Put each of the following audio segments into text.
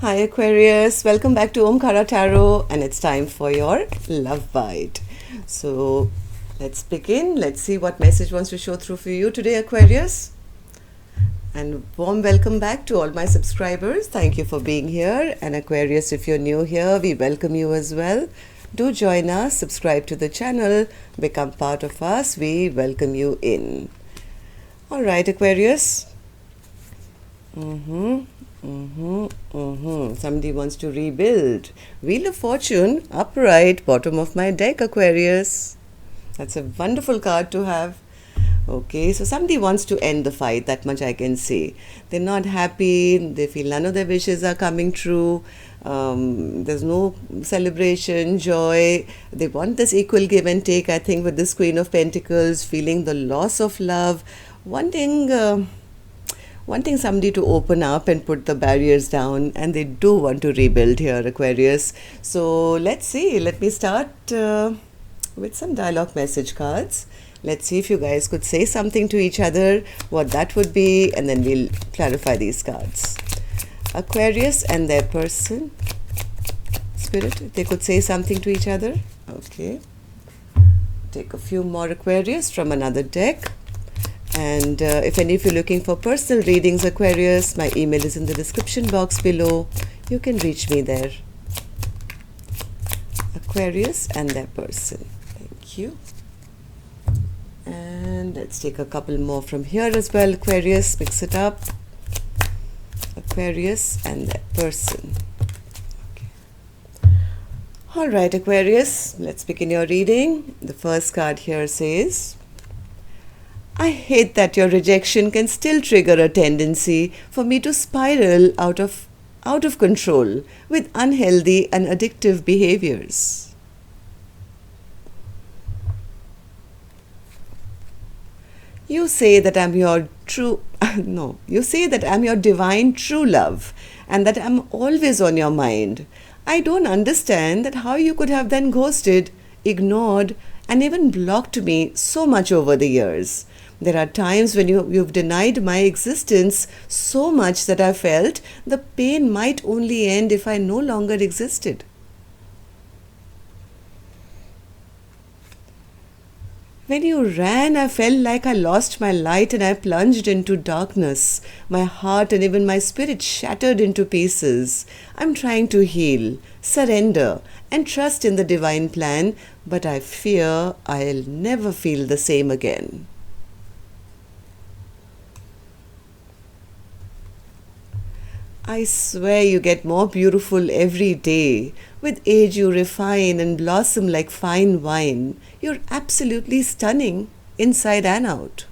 Hi Aquarius, welcome back to Omkara Tarot, and it's time for your love bite. So let's begin. Let's see what message wants to show through for you today, Aquarius. And warm welcome back to all my subscribers. Thank you for being here. And Aquarius, if you're new here, we welcome you as well. Do join us, subscribe to the channel, become part of us. We welcome you in. All right, Aquarius. Somebody wants to rebuild. Wheel of Fortune, upright, bottom of my deck, Aquarius. That's a wonderful card to have. Okay, so somebody wants to end the fight, that much I can say. They're not happy, they feel none of their wishes are coming true. There's no celebration, joy. They want this equal give and take, I think, with this Queen of Pentacles, feeling the loss of love, wanting somebody to open up and put the barriers down, and they do want to rebuild here, Aquarius. So let's see. Let me start with some dialogue message cards. Let's see if you guys could say something to each other, what that would be, and then we'll clarify these cards. Aquarius and their person. Spirit, if they could say something to each other. Okay. Take a few more, Aquarius, from another deck. And if any of you are looking for personal readings, Aquarius, my email is in the description box below. You can reach me there. Aquarius and their person. Thank you. And let's take a couple more from here as well, Aquarius. Mix it up. Aquarius and their person. Okay. All right, Aquarius, let's begin your reading. The first card here says, I hate that your rejection can still trigger a tendency for me to spiral out of control with unhealthy and addictive behaviors. You say that I'm your you say that I'm your divine true love and that I'm always on your mind. I don't understand that how you could have then ghosted, ignored, and even blocked me so much over the years. There are times when you've denied my existence so much that I felt the pain might only end if I no longer existed. When you ran, I felt like I lost my light and I plunged into darkness. My heart and even my spirit shattered into pieces. I'm trying to heal, surrender, and trust in the divine plan, but I fear I'll never feel the same again. I swear you get more beautiful every day. With age you refine and blossom like fine wine. You're absolutely stunning, inside and out.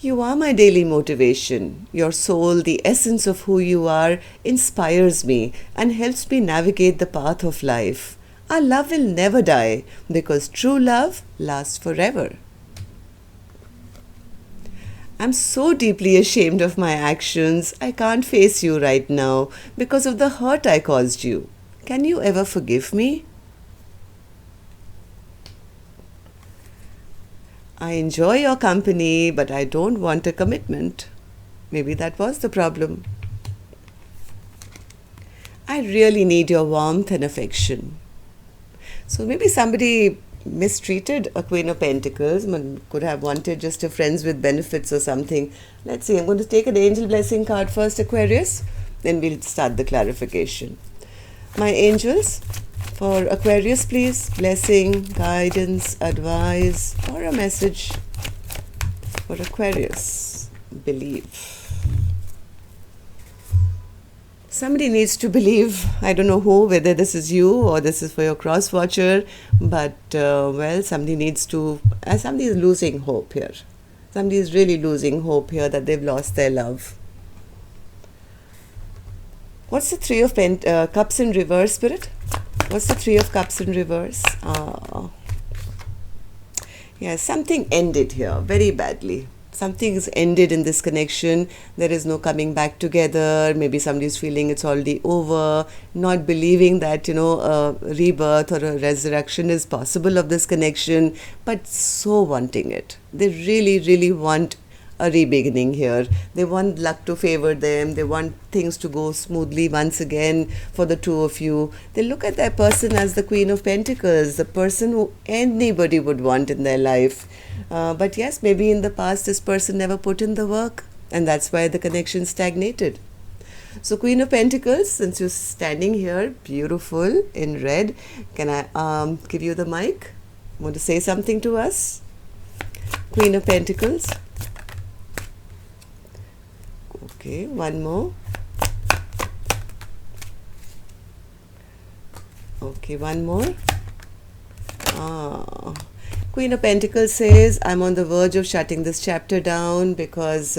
You are my daily motivation. Your soul, the essence of who you are, inspires me and helps me navigate the path of life. Our love will never die because true love lasts forever. I'm so deeply ashamed of my actions. I can't face you right now because of the hurt I caused you. Can you ever forgive me? I enjoy your company, but I don't want a commitment. Maybe that was the problem. I really need your warmth and affection. So maybe somebody mistreated a Queen of Pentacles, could have wanted just a friends with benefits or something. Let's see, I'm going to take an angel blessing card first, Aquarius, then we'll start the clarification. My angels, for Aquarius, please, blessing, guidance, advice, or a message for Aquarius. Believe. Somebody needs to believe. I don't know who, whether this is you or this is for your cross watcher, but somebody needs to, somebody is losing hope here. Somebody is really losing hope here that they've lost their love. What's the Three of Cups in reverse, Spirit? What's the Three of Cups in reverse? Yeah, something ended here very badly. Something is ended in this connection. There is no coming back together. Maybe somebody is feeling it's already over, not believing that, a rebirth or a resurrection is possible of this connection, but so wanting it. They really, really want a re-beginning here. They want luck to favor them. They want things to go smoothly once again for the two of you. They look at their person as the Queen of Pentacles, the person who anybody would want in their life. But yes, maybe in the past this person never put in the work, and that's why the connection stagnated. So Queen of Pentacles, since you're standing here, beautiful in red, can I give you the mic? Want to say something to us? Queen of Pentacles. Okay, one more. Okay, one more. Queen of Pentacles says, I'm on the verge of shutting this chapter down because,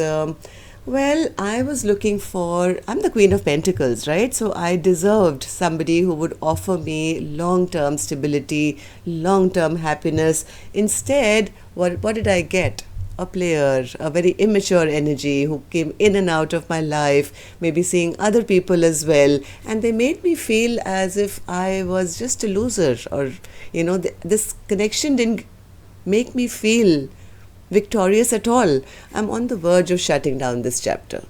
well, I was looking for, I'm the Queen of Pentacles, right? So I deserved somebody who would offer me long-term stability, long-term happiness. Instead, what did I get? A player, a very immature energy who came in and out of my life, maybe seeing other people as well, and they made me feel as if I was just a loser, or this connection didn't make me feel victorious at all. I'm on the verge of shutting down this chapter.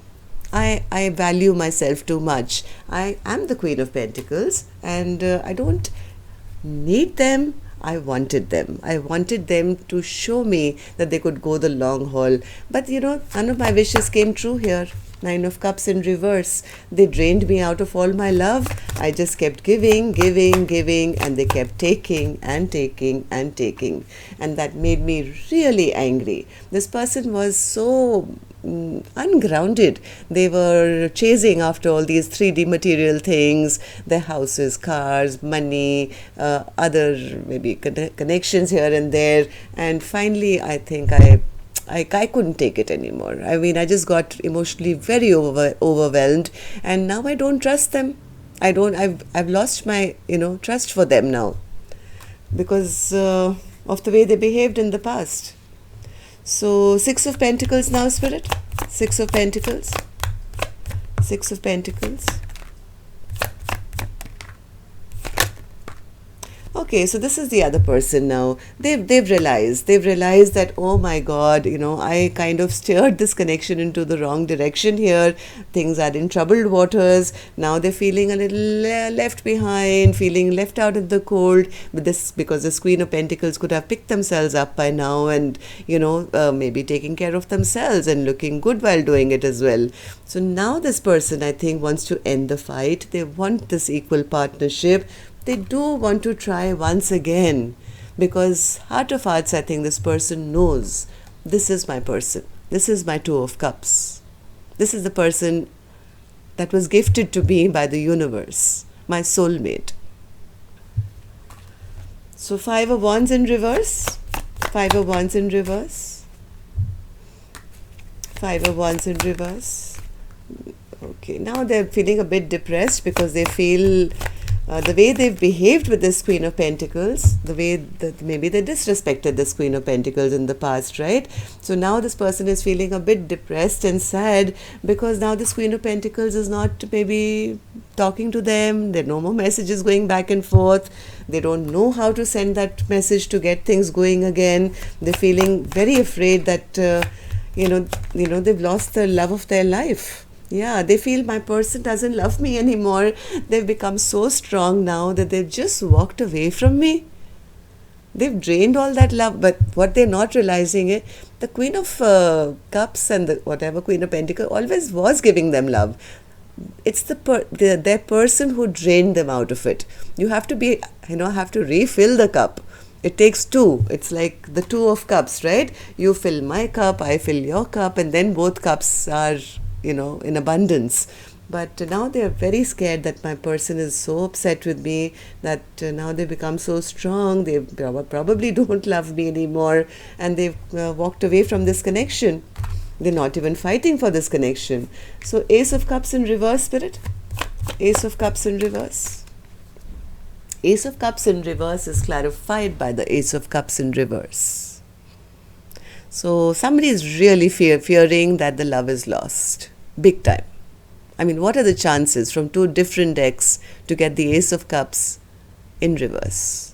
I value myself too much. I am the Queen of Pentacles, and I don't need them. I wanted them. I wanted them to show me that they could go the long haul. But none of my wishes came true here. Nine of Cups in reverse. They drained me out of all my love. I just kept giving, and they kept taking and taking and taking. And that made me really angry. This person was so ungrounded. They were chasing after all these 3D material things, their houses, cars, money, other maybe connections here and there. And finally, I think I couldn't take it anymore. I mean, I just got emotionally very overwhelmed, and now I don't trust them. I've lost my trust for them now because of the way they behaved in the past. So 6 of Pentacles now, Spirit. 6 of Pentacles. 6 of Pentacles. Okay, so this is the other person now. They've realized that, oh my God, I kind of steered this connection into the wrong direction here. Things are in troubled waters. Now they're feeling a little left behind, feeling left out in the cold. But this because this Queen of Pentacles could have picked themselves up by now and maybe taking care of themselves and looking good while doing it as well. So now this person, I think, wants to end the fight. They want this equal partnership. They do want to try once again because heart of hearts, I think this person knows this is my person. This is my 2 of Cups. This is the person that was gifted to me by the universe, my soulmate. So 5 of Wands in reverse. 5 of Wands in reverse. 5 of Wands in reverse. Okay, now they're feeling a bit depressed because they feel the way they've behaved with this Queen of Pentacles, the way that maybe they disrespected this Queen of Pentacles in the past, right? So now this person is feeling a bit depressed and sad because now this Queen of Pentacles is not maybe talking to them. There are no more messages going back and forth. They don't know how to send that message to get things going again. They're feeling very afraid that, they've lost the love of their life. Yeah, they feel my person doesn't love me anymore. They've become so strong now that they've just walked away from me. They've drained all that love. But what they're not realizing is the Queen of Cups and the Queen of Pentacles always was giving them love. It's their person who drained them out of it. You have to have to refill the cup. It takes 2. It's like the 2 of Cups, right? You fill my cup, I fill your cup, and then both cups are in abundance. But now they're very scared that my person is so upset with me that now they become so strong. They probably don't love me anymore, and they've walked away from this connection. They're not even fighting for this connection. So Ace of Cups in reverse, Spirit. Ace of Cups in reverse. Ace of Cups in reverse is clarified by the Ace of Cups in reverse. So somebody is really fearing that the love is lost. Big time. I mean, what are the chances from 2 different decks to get the Ace of Cups in reverse?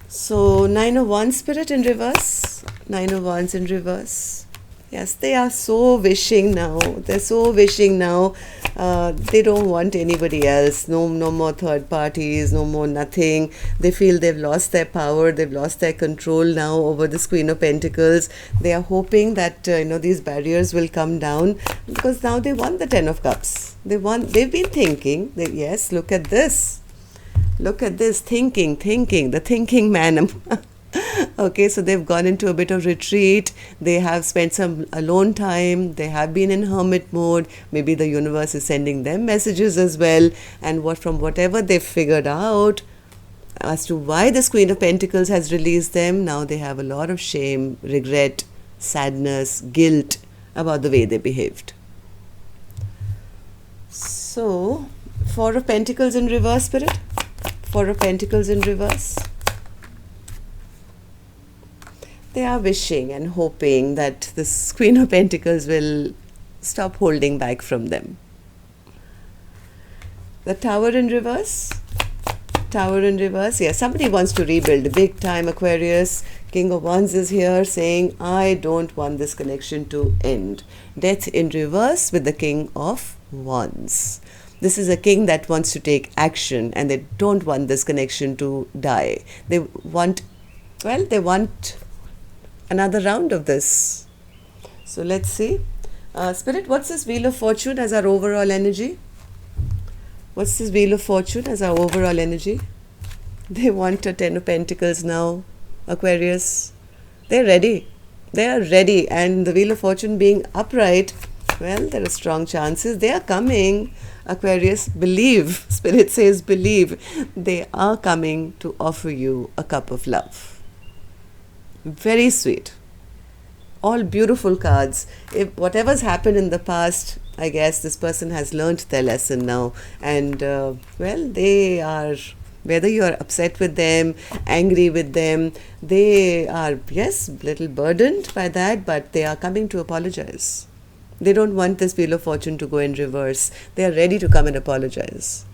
So, Nine of Wands spirit in reverse. Nine of Wands in reverse. Yes, they are so wishing now. They're so wishing now. They don't want anybody else. No more third parties. No more nothing. They feel they've lost their power. They've lost their control now over this Queen of Pentacles. They are hoping that these barriers will come down, because now they want the Ten of Cups. They've been thinking. Yes, look at this. Look at this, thinking, the thinking man. Okay, so they've gone into a bit of retreat. They have spent some alone time. They have been in hermit mode. Maybe the universe is sending them messages as well. And from whatever they've figured out as to why this Queen of Pentacles has released them, now they have a lot of shame, regret, sadness, guilt about the way they behaved. So, Four of Pentacles in reverse, spirit. Four of Pentacles in reverse. They are wishing and hoping that this Queen of Pentacles will stop holding back from them. The Tower in reverse. Tower in reverse. Yeah, somebody wants to rebuild big time, Aquarius. King of Wands is here saying, I don't want this connection to end. Death in reverse with the King of Wands. This is a king that wants to take action, and they don't want this connection to die. They want another round of this. So let's see. Spirit, what's this Wheel of Fortune as our overall energy? What's this Wheel of Fortune as our overall energy? They want a Ten of Pentacles now, Aquarius. They're ready. They are ready. And the Wheel of Fortune being upright, well, there are strong chances. They are coming. Aquarius, believe. Spirit says believe. They are coming to offer you a cup of love. Very sweet. All beautiful cards. If whatever's happened in the past, I guess this person has learned their lesson now. And, they are, whether you are upset with them, angry with them, they are, yes, little burdened by that, but they are coming to apologize. They don't want this Wheel of Fortune to go in reverse. They are ready to come and apologize.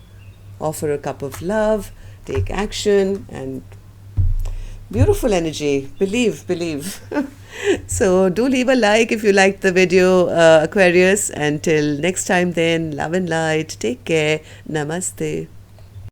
Offer a cup of love, take action, and beautiful energy. Believe. So do leave a like if you liked the video, Aquarius. Until next time then, love and light. Take care. Namaste.